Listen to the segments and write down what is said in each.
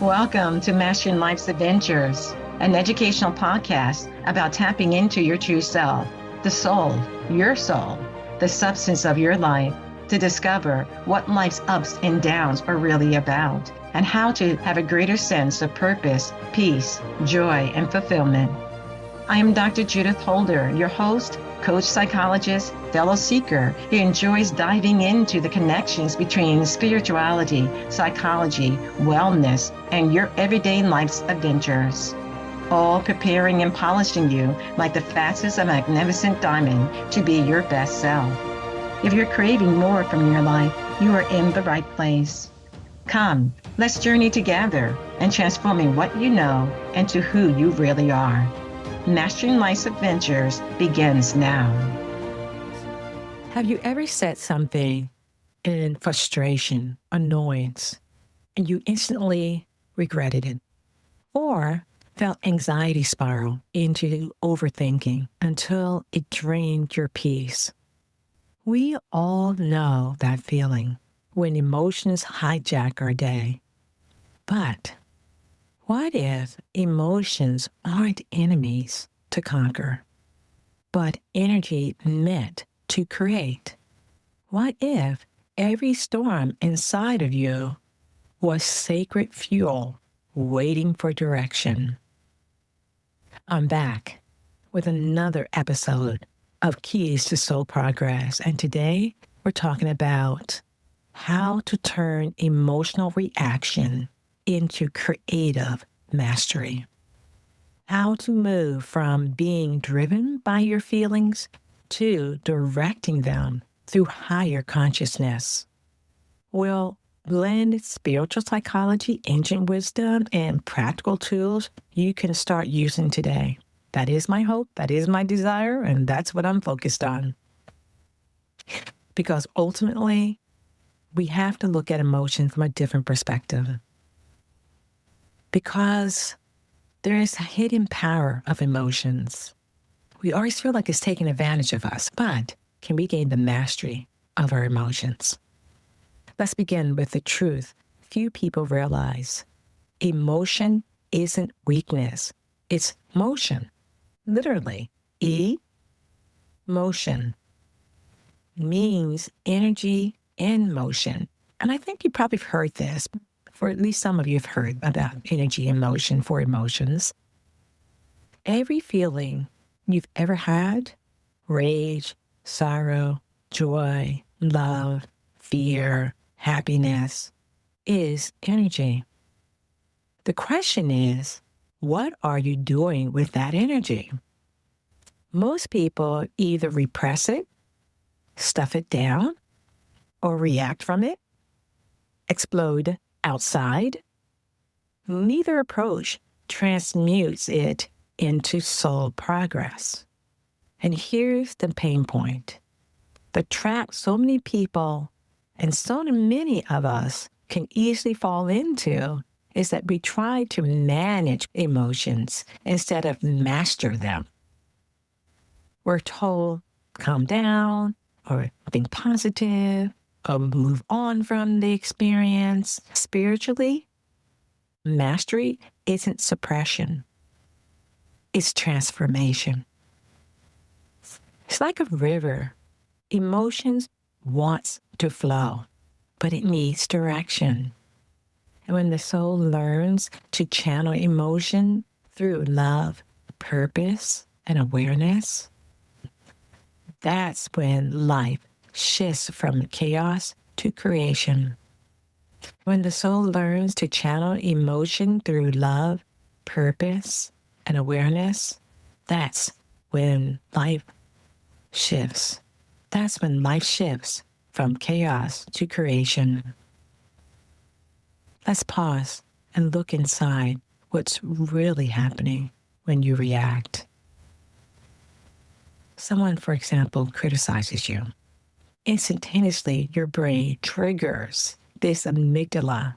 Welcome to Mastering Life's Adventures, an educational podcast about tapping into your true self, the soul, your soul, the substance of your life, to discover what life's ups and downs are really about, and how to have a greater sense of purpose, peace, joy, and fulfillment. I am Dr. Judith Holder, your host, coach, psychologist, fellow seeker who enjoys diving into the connections between spirituality, psychology, wellness, and your everyday life's adventures. All preparing and polishing you like the facets of a magnificent diamond to be your best self. If you're craving more from your life, you are in the right place. Come, let's journey together and transforming what you know into who you really are. Mastering Life's Adventures begins now. Have you ever said something in frustration, annoyance, and you instantly regretted it? Or felt anxiety spiral into overthinking until it drained your peace? We all know that feeling when emotions hijack our day. But what if emotions aren't enemies to conquer, but energy meant to create? What if every storm inside of you was sacred fuel waiting for direction? I'm back with another episode of Keys to Soul Progress, and today we're talking about how to turn emotional reaction into creative mastery. How to move from being driven by your feelings to directing them through higher consciousness. We'll blend spiritual psychology, ancient wisdom, and practical tools you can start using today. That is my hope, that is my desire, and that's what I'm focused on. Because ultimately, we have to look at emotion from a different perspective. Because there is a hidden power of emotions. We always feel like it's taking advantage of us, but can we gain the mastery of our emotions? Let's begin with the truth few people realize. Emotion isn't weakness, it's motion. Literally, motion means energy in motion. And I think you probably have heard this. For at least some of you have heard about energy and motion for emotions. Every feeling you've ever had, rage, sorrow, joy, love, fear, happiness, is energy. The question is, what are you doing with that energy? Most people either repress it, stuff it down, or react from it, explode outside. Neither approach transmutes it into soul progress. And here's the pain point. The trap so many people and so many of us can easily fall into is that we try to manage emotions instead of master them. We're told, calm down, or think positive, or move on from the experience. Spiritually, mastery isn't suppression. It's transformation. It's like a river. Emotions wants to flow, but it needs direction. And when the soul learns to channel emotion through love, purpose, and awareness, that's when life shifts from chaos to creation. When the soul learns to channel emotion through love, purpose, and awareness, that's when life shifts. That's when life shifts from chaos to creation. Let's pause and look inside what's really happening when you react. Someone, for example, criticizes you. Instantaneously, your brain triggers this amygdala.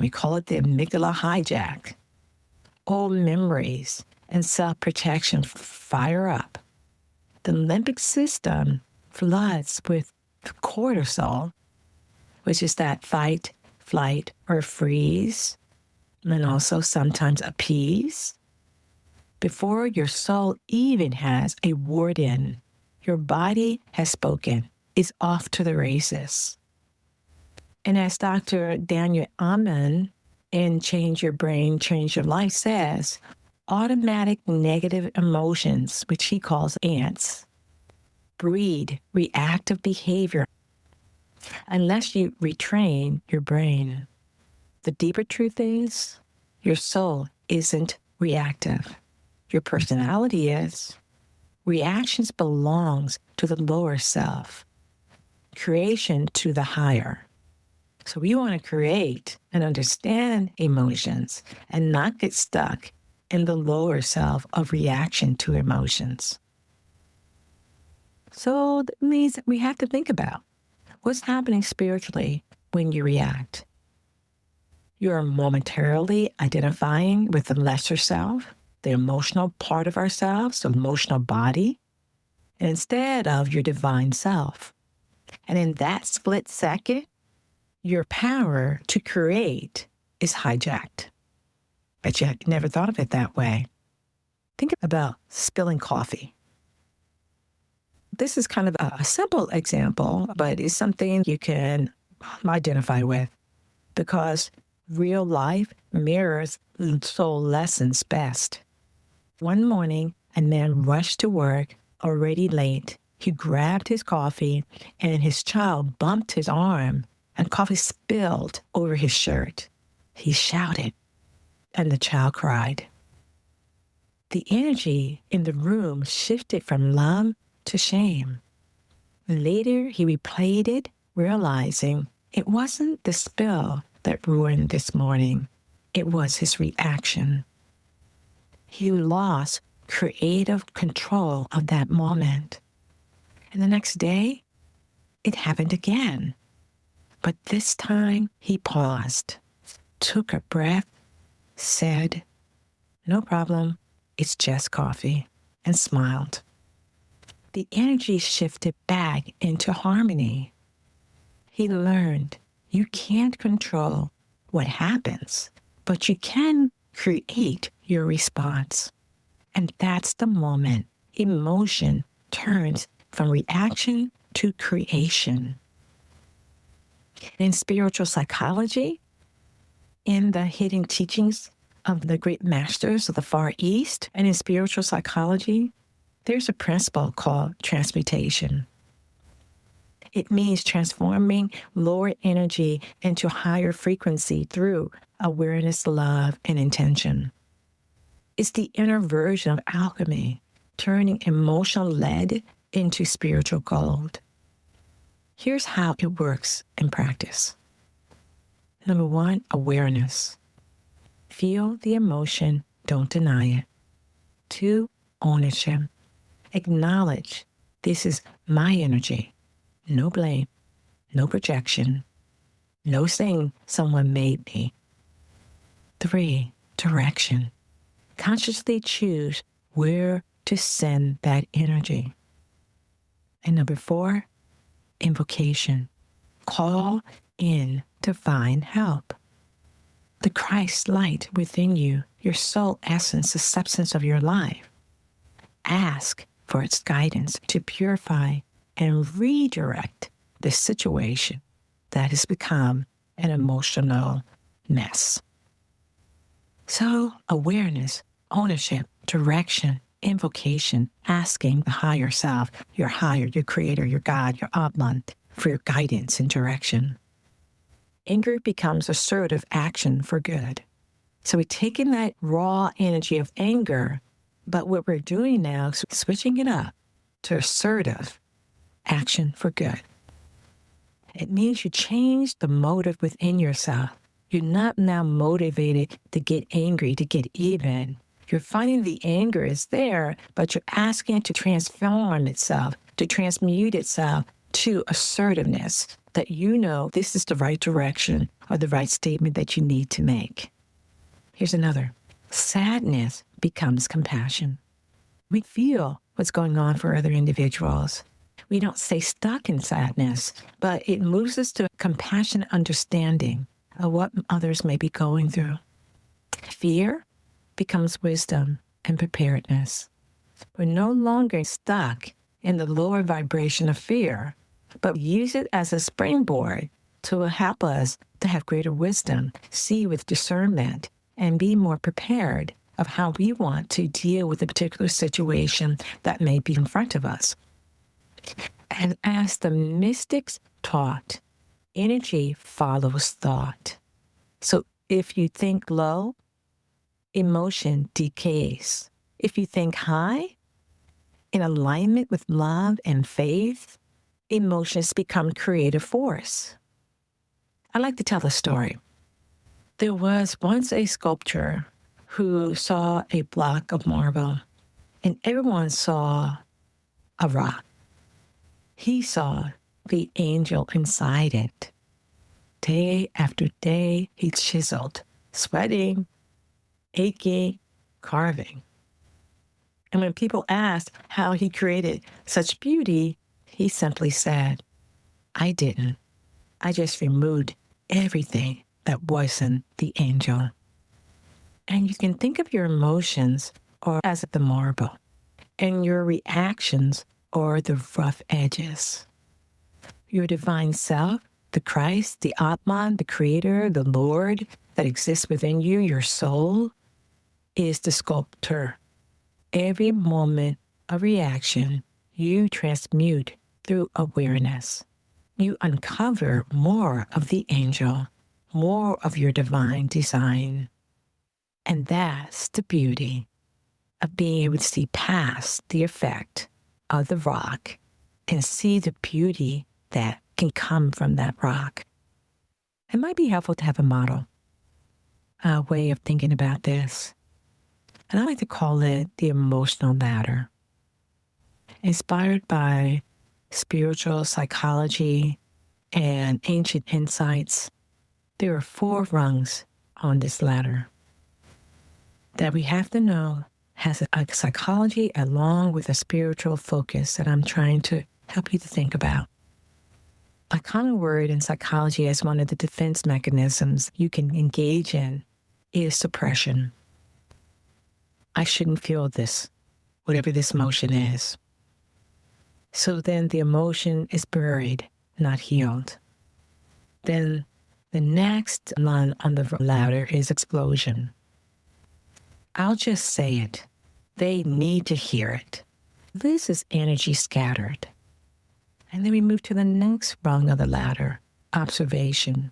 We call it the amygdala hijack. Old memories and self-protection fire up. The limbic system floods with cortisol, which is that fight, flight, or freeze and also sometimes appease. Before your soul even has a word in, your body has spoken. It's off to the races. And as Dr. Daniel Amen in Change Your Brain, Change Your Life says, automatic negative emotions, which he calls ants, breed reactive behavior unless you retrain your brain. The deeper truth is, your soul isn't reactive. Your personality is. Reactions belongs to the lower self, creation to the higher. So we want to create and understand emotions and not get stuck in the lower self of reaction to emotions. So that means we have to think about what's happening spiritually when you react. You're momentarily identifying with the lesser self, the emotional part of ourselves, the emotional body, instead of your divine self. And in that split second, your power to create is hijacked. But you never thought of it that way. Think about spilling coffee. This is kind of a simple example, but it's something you can identify with because real life mirrors soul lessons best. One morning, a man rushed to work, already late. He grabbed his coffee and his child bumped his arm and coffee spilled over his shirt. He shouted and the child cried. The energy in the room shifted from love to shame. Later, he replayed it, realizing it wasn't the spill that ruined this morning. It was his reaction. He lost creative control of that moment. And the next day, it happened again. But this time, he paused, took a breath, said, "No problem, it's just coffee," and smiled. The energy shifted back into harmony. He learned you can't control what happens, but you can create your response. And that's the moment emotion turns from reaction to creation. In spiritual psychology, in the hidden teachings of the great masters of the Far East, and in spiritual psychology, there's a principle called transmutation. It means transforming lower energy into higher frequency through awareness, love, and intention. It's the inner version of alchemy, turning emotional lead into spiritual gold. Here's how it works in practice. Number one, awareness. Feel the emotion, don't deny it. 2, ownership. Acknowledge this is my energy. No blame, no projection, no saying someone made me. 3, direction. Consciously choose where to send that energy. And number 4, invocation. Call in divine help. The Christ light within you, your soul essence, the substance of your life. Ask for its guidance to purify and redirect the situation that has become an emotional mess. So, awareness, ownership, direction, invocation, asking the higher self, your higher, your creator, your God, your Atman, for your guidance and direction. Anger becomes assertive action for good. So we're taking that raw energy of anger, but what we're doing now is switching it up to assertive action for good. It means you change the motive within yourself. You're not now motivated to get angry, to get even. You're finding the anger is there, but you're asking it to transform itself, to transmute itself to assertiveness, that you know this is the right direction or the right statement that you need to make. Here's another. Sadness becomes compassion. We feel what's going on for other individuals. We don't stay stuck in sadness, but it moves us to a compassionate understanding of what others may be going through. Fear becomes wisdom and preparedness. We're no longer stuck in the lower vibration of fear, but use it as a springboard to help us to have greater wisdom, see with discernment, and be more prepared of how we want to deal with a particular situation that may be in front of us. And as the mystics taught, energy follows thought. So if you think low, emotion decays. If you think high, in alignment with love and faith, emotions become creative force. I like to tell a story. There was once a sculptor who saw a block of marble, and everyone saw a rock. He saw the angel inside it. Day after day, he chiseled, sweating, aching, carving. And when people asked how he created such beauty, he simply said, I didn't. I just removed everything that wasn't the angel. And you can think of your emotions or as the marble, and your reactions or the rough edges. Your divine self, the Christ, the Atman, the Creator, the Lord that exists within you, your soul, is the sculptor. Every moment of reaction, you transmute through awareness. You uncover more of the angel, more of your divine design. And that's the beauty of being able to see past the effect of the rock and see the beauty that can come from that rock. It might be helpful to have a model, a way of thinking about this. And I like to call it the emotional ladder. Inspired by spiritual psychology and ancient insights, there are 4 rungs on this ladder that we have to know has a psychology along with a spiritual focus that I'm trying to help you to think about. A common word in psychology as one of the defense mechanisms you can engage in is suppression. I shouldn't feel this, whatever this emotion is. So then the emotion is buried, not healed. Then the next line on the ladder is explosion. I'll just say it. They need to hear it. This is energy scattered. And then we move to the next rung of the ladder, observation.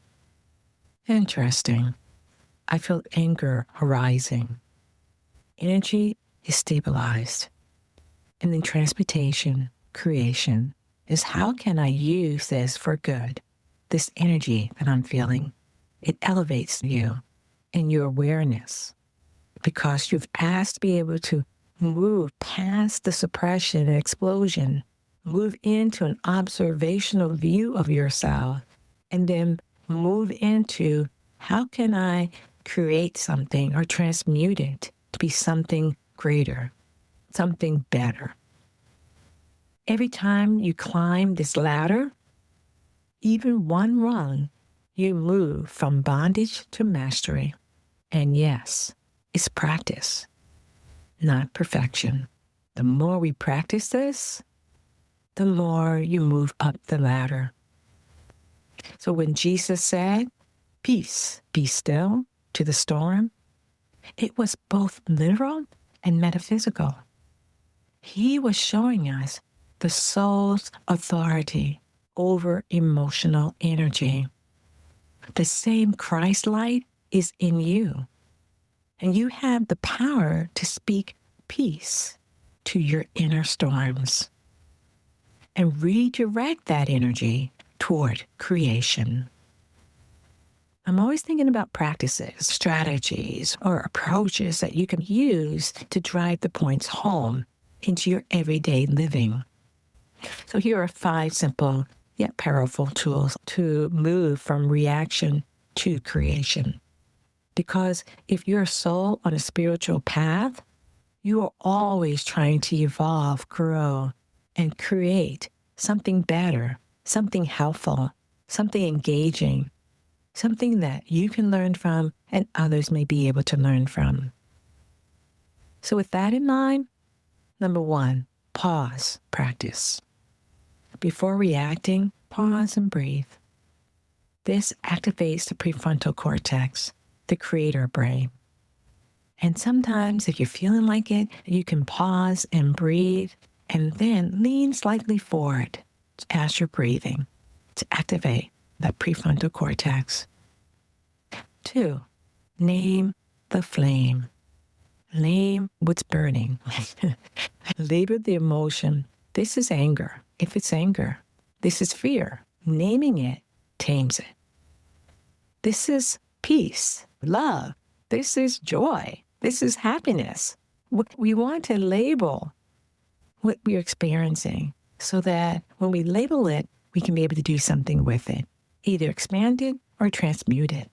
Interesting. I feel anger arising. Energy is stabilized. And then transmutation, creation, is how can I use this for good? This energy that I'm feeling, it elevates you in your awareness because you've asked to be able to move past the suppression and explosion, move into an observational view of yourself, and then move into how can I create something or transmute it to be something greater, something better. Every time you climb this ladder, even one rung, you move from bondage to mastery. And yes, it's practice, not perfection. The more we practice this, the more you move up the ladder. So when Jesus said, "Peace, be still," to the storm, it was both literal and metaphysical. He was showing us the soul's authority over emotional energy. The same Christ light is in you, and you have the power to speak peace to your inner storms and redirect that energy toward creation. I'm always thinking about practices, strategies, or approaches that you can use to drive the points home into your everyday living. So here are 5 simple yet powerful tools to move from reaction to creation. Because if you're a soul on a spiritual path, you are always trying to evolve, grow, and create something better, something helpful, something engaging, something that you can learn from and others may be able to learn from. So with that in mind, number 1, pause, practice. Before reacting, pause and breathe. This activates the prefrontal cortex, the creator brain. And sometimes if you're feeling like it, you can pause and breathe and then lean slightly forward as you're breathing to activate that prefrontal cortex. 2, name the flame. Name what's burning. Label the emotion. This is anger. If it's anger, this is fear. Naming it tames it. This is peace, love. This is joy. This is happiness. We want to label what we're experiencing so that when we label it, we can be able to do something with it, either expand it or transmute it.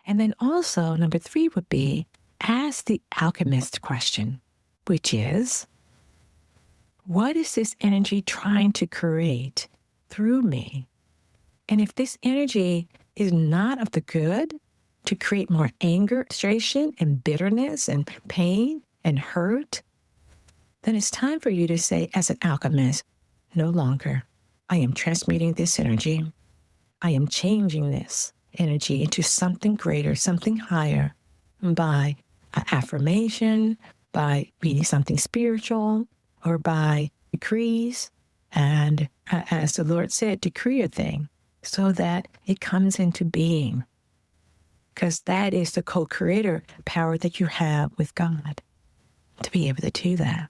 And then also, number 3 would be ask the alchemist question, which is, what is this energy trying to create through me? And if this energy is not of the good, to create more anger, frustration, and bitterness, and pain, and hurt, then it's time for you to say, as an alchemist, no longer. I am transmuting this energy. I am changing this energy into something greater, something higher, by affirmation, by reading something spiritual, or by decrees. And as the Lord said, decree a thing so that it comes into being. Because that is the co-creator power that you have with God to be able to do that.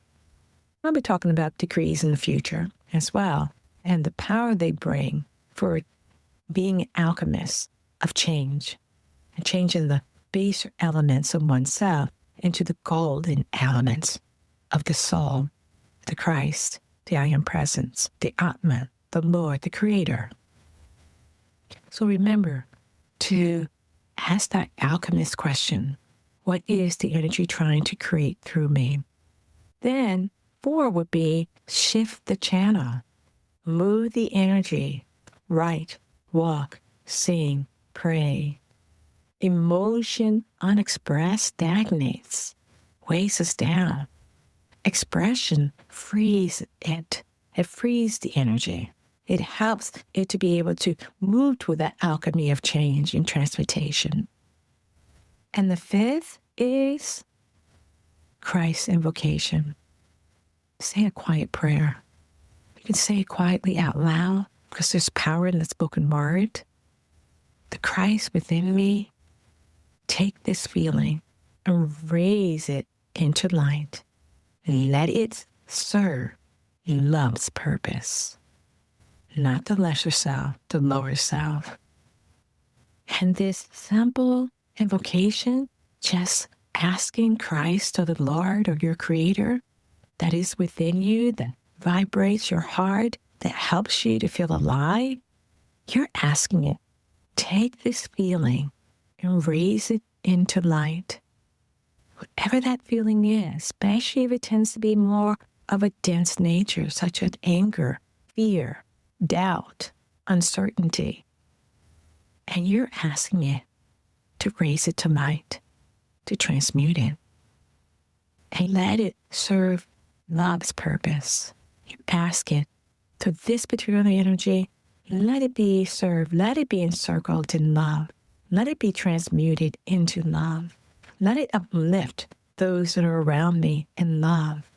I'll be talking about decrees in the future as well, and the power they bring for being alchemists of change, and changing the baser elements of oneself into the golden elements of the soul, the Christ, the I Am Presence, the Atman, the Lord, the Creator. So remember to ask that alchemist question. What is the energy trying to create through me? Then 4 would be shift the channel. Move the energy. Write, walk, sing, pray. Emotion unexpressed stagnates, weighs us down. Expression frees it. It frees the energy. It helps it to be able to move to that alchemy of change and transmutation. And the 5th is Christ's invocation. Say a quiet prayer. You can say it quietly out loud because there's power in the spoken word. The Christ within me, take this feeling and raise it into light. And let it serve love's purpose. Not the lesser self, the lower self. And this simple invocation, just asking Christ or the Lord or your Creator that is within you, that vibrates your heart, that helps you to feel alive, you're asking it, take this feeling and raise it into light. Whatever that feeling is, especially if it tends to be more of a dense nature, such as anger, fear, doubt, uncertainty. And you're asking it to raise it to light, to transmute it, and let it serve love's purpose. You ask it to this particular energy, let it be served, let it be encircled in love, let it be transmuted into love, let it uplift those that are around me in love.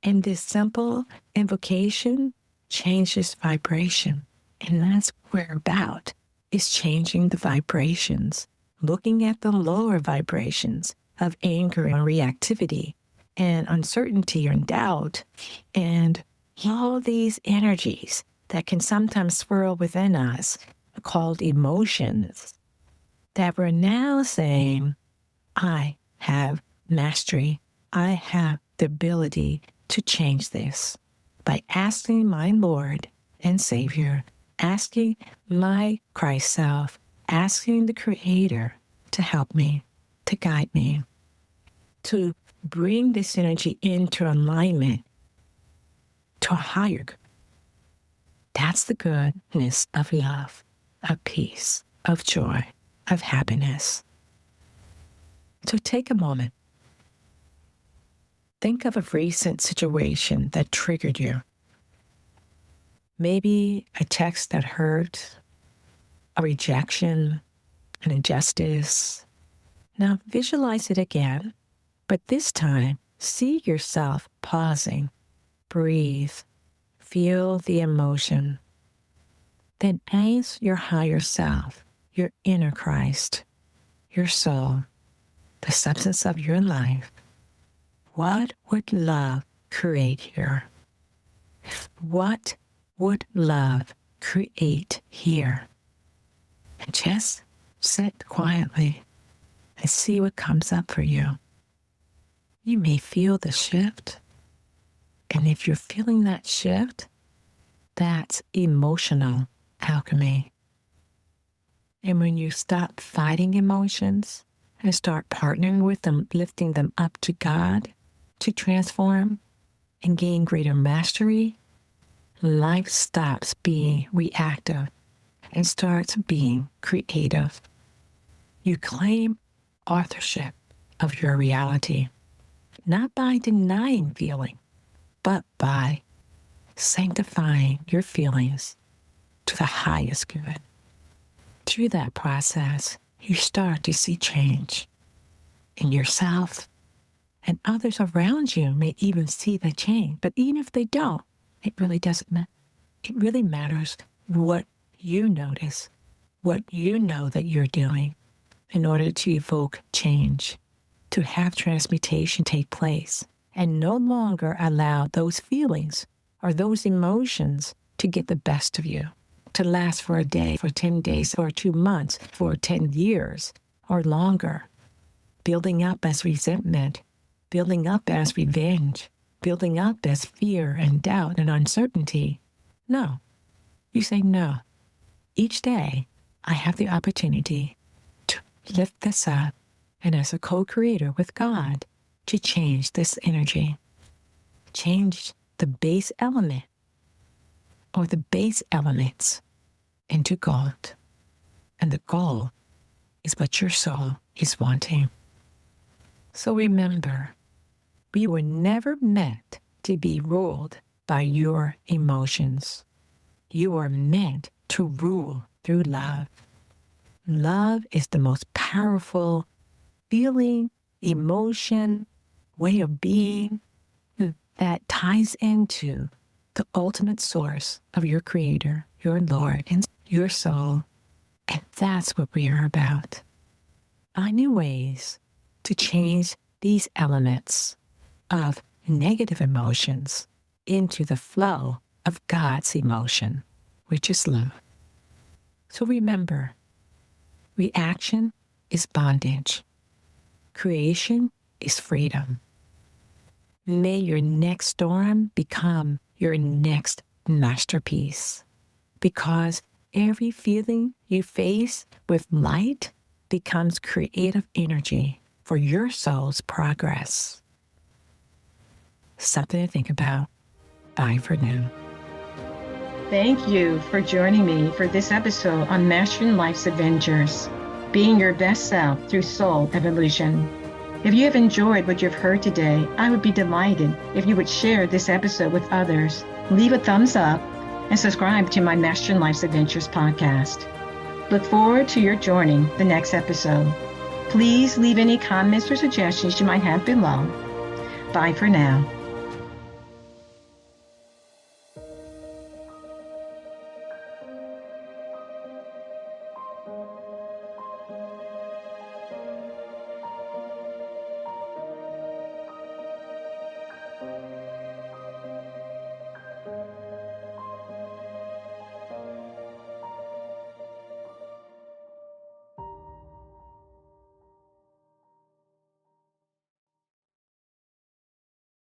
And this simple invocation changes vibration. And that's what we're about, is changing the vibrations, looking at the lower vibrations of anger and reactivity and uncertainty and doubt and all these energies that can sometimes swirl within us called emotions, that we're now saying, I have mastery. I have the ability to change this by asking my Lord and Savior, asking my Christ self, asking the Creator to help me, to guide me, to bring this energy into alignment to a higher good. That's the goodness of love. of peace, of joy, of happiness. So take a moment. Think of a recent situation that triggered you. Maybe a text that hurt, a rejection, an injustice. Now visualize it again, but this time see yourself pausing, breathe, feel the emotion. Then ask your higher self, your inner Christ, your soul, the substance of your life. What would love create here? What would love create here? And just sit quietly and see what comes up for you. You may feel the shift. And if you're feeling that shift, that's emotional alchemy. And when you stop fighting emotions and start partnering with them, lifting them up to God to transform and gain greater mastery, life stops being reactive and starts being creative. You claim authorship of your reality, not by denying feeling, but by sanctifying your feelings to the highest good. Through that process, you start to see change in yourself, and others around you may even see the change. But even if they don't, it really doesn't matter. It really matters what you notice, what you know that you're doing in order to evoke change, to have transmutation take place, and no longer allow those feelings or those emotions to get the best of you, to last for a day, for 10 days, or 2 months, for 10 years or longer, building up as resentment, building up as revenge, building up as fear and doubt and uncertainty. No. You say no. Each day, I have the opportunity to lift this up and as a co-creator with God, to change this energy, change the base element or the base elements into gold. And the goal is what your soul is wanting. So remember, we were never meant to be ruled by your emotions. You are meant to rule through love. Love is the most powerful feeling, emotion, way of being that ties into the ultimate source of your Creator, your Lord, and your soul. And that's what we are about. Finding ways to change these elements of negative emotions into the flow of God's emotion, which is love. So remember, reaction is bondage. Creation is freedom. May your next storm become your next masterpiece, because every feeling you face with light becomes creative energy for your soul's progress. Something to think about. Bye for now. Thank you for joining me for this episode on Mastering Life's Adventures, being your best self through soul evolution. If you have enjoyed what you've heard today, I would be delighted if you would share this episode with others, leave a thumbs up, and subscribe to my Mastering Life's Adventures podcast. Look forward to your joining the next episode. Please leave any comments or suggestions you might have below. Bye for now.